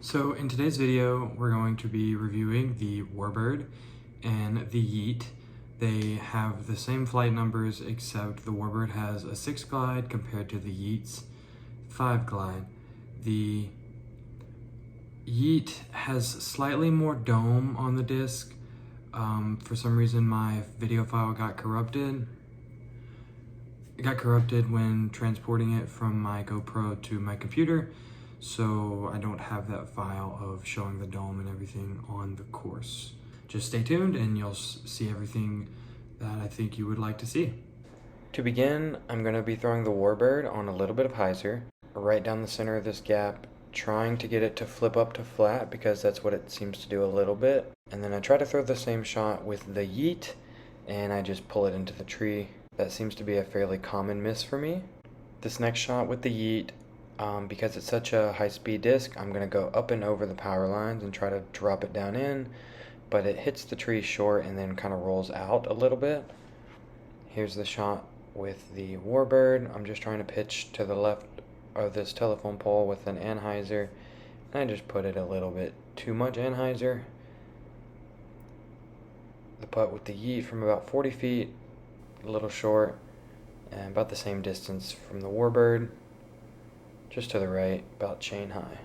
So in today's video, we're going to be reviewing the Warbird and the Yeet. They have the same flight numbers, except the Warbird has a 6 glide compared to the Yeet's 5 glide. The Yeet has slightly more dome on the disc. For some reason, my video file got corrupted. It got corrupted when transporting it from my GoPro to my computer, so I don't have that file of showing the dome and everything on the course. Just stay tuned and you'll see everything that I think you would like to see. To begin, I'm going to be throwing the Warbird on a little bit of hyzer, right down the center of this gap, trying to get it to flip up to flat because that's what it seems to do a little bit. And then I try to throw the same shot with the Yeet, and I just pull it into the tree. That seems to be a fairly common miss for me. This next shot with the Yeet, because it's such a high-speed disc, I'm going to go up and over the power lines and try to drop it down in, but it hits the tree short and then kind of rolls out a little bit. Here's the shot with the Warbird. I'm just trying to pitch to the left of this telephone pole with an anhyzer, and I just put it a little bit too much anhyzer. The putt with the Yeet from about 40 feet, a little short, and about the same distance from the Warbird, just to the right, about chain high.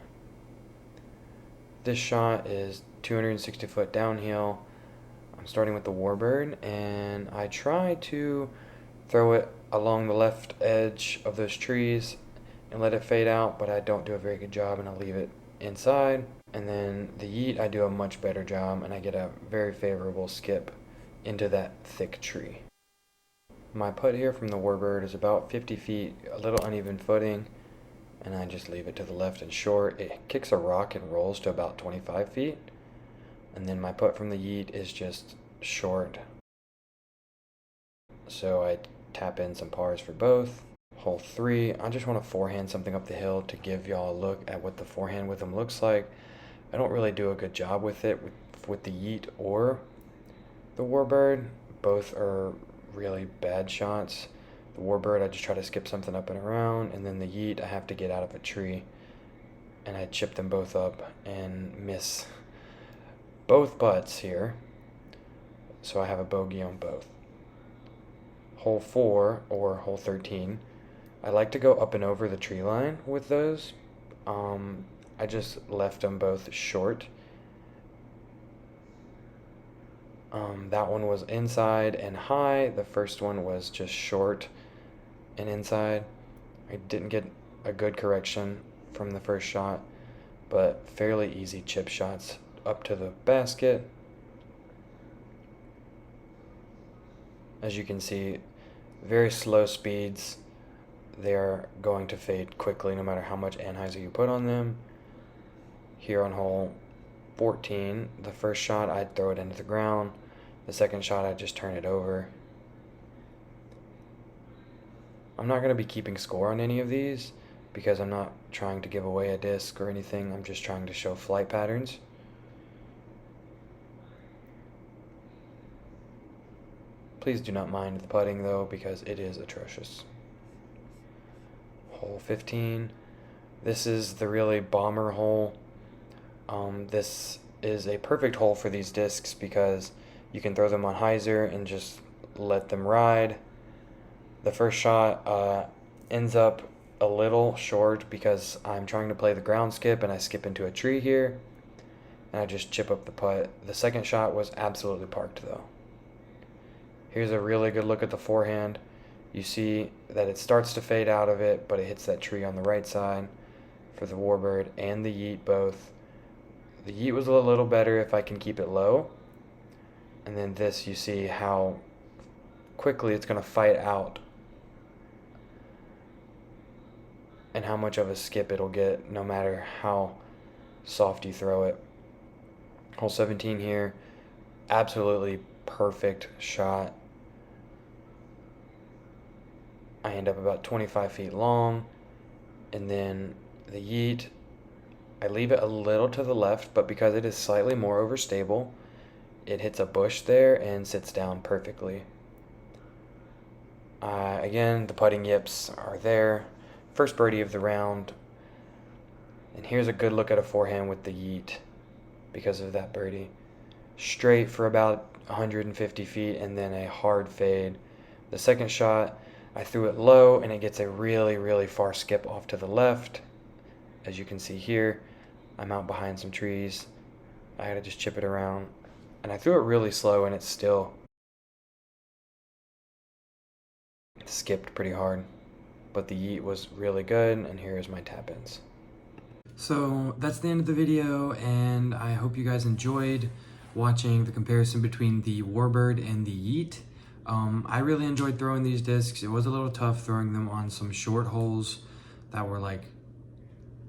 This shot is 260 foot downhill. I'm starting with the Warbird, and I try to throw it along the left edge of those trees and let it fade out, but I don't do a very good job, and I leave it inside. And then the Yeet, I do a much better job, and I get a very favorable skip into that thick tree. My putt here from the Warbird is about 50 feet, a little uneven footing, and I just leave it to the left and short. It kicks a rock and rolls to about 25 feet. And then my putt from the Yeet is just short. So I tap in some pars for both. Hole 3, I just want to forehand something up the hill to give y'all a look at what the forehand with them looks like. I don't really do a good job with it with the Yeet or the Warbird. Both are really bad shots. The Warbird, I just try to skip something up and around, and then the Yeet, I have to get out of a tree, and I chip them both up and miss both putts here, so I have a bogey on both. Hole 4, or hole 13, I like to go up and over the tree line with those. I just left them both short. That one was inside and high. The first one was just short and inside. I didn't get a good correction from the first shot, but fairly easy chip shots up to the basket. As you can see, very slow speeds. They're going to fade quickly no matter how much anhyzer you put on them. Here on hole 14, the first shot I'd throw it into the ground. The second shot I'd just turn it over. I'm not going to be keeping score on any of these because I'm not trying to give away a disc or anything. I'm just trying to show flight patterns. Please do not mind the putting though, because it is atrocious. Hole 15. This is the really bomber hole. This is a perfect hole for these discs because you can throw them on hyzer and just let them ride. The first shot ends up a little short because I'm trying to play the ground skip and I skip into a tree here, and I just chip up the putt. The second shot was absolutely parked though. Here's a really good look at the forehand. You see that it starts to fade out of it, but it hits that tree on the right side for the Warbird and the Yeet both. The Yeet was a little better if I can keep it low. And then this, you see how quickly it's going to fight out and how much of a skip it'll get no matter how soft you throw it. Hole 17 here, absolutely perfect shot. I end up about 25 feet long, and then the Yeet, I leave it a little to the left, but because it is slightly more overstable, it hits a bush there and sits down perfectly. Again, the putting yips are there. First birdie of the round, And here's a good look at a forehand with the yeet because of that birdie. Straight for about 150 feet and then a hard fade. The second shot, I threw it low and it gets a really, really far skip off to the left. As you can see here, I'm out behind some trees. I had to just chip it around. And I threw it really slow and it still skipped pretty hard. But the yeet was really good, and here's my tap-ins. So that's the end of the video, and I hope you guys enjoyed watching the comparison between the Warbird and the Yeet. I really enjoyed throwing these discs. It was a little tough throwing them on some short holes that were like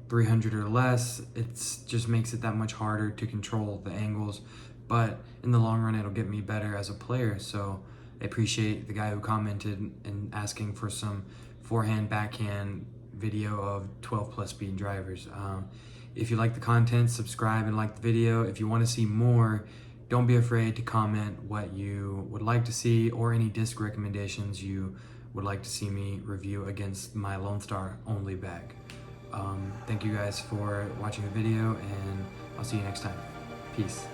300 or less. It just makes it that much harder to control the angles, but in the long run it'll get me better as a player. So I appreciate the guy who commented and asking for some forehand backhand video of 12 plus speed drivers. If you like the content, subscribe and like the video. If you want to see more, don't be afraid to comment what you would like to see or any disc recommendations you would like to see me review against my Lone Star only bag. Thank you guys for watching the video, and I'll see you next time. Peace.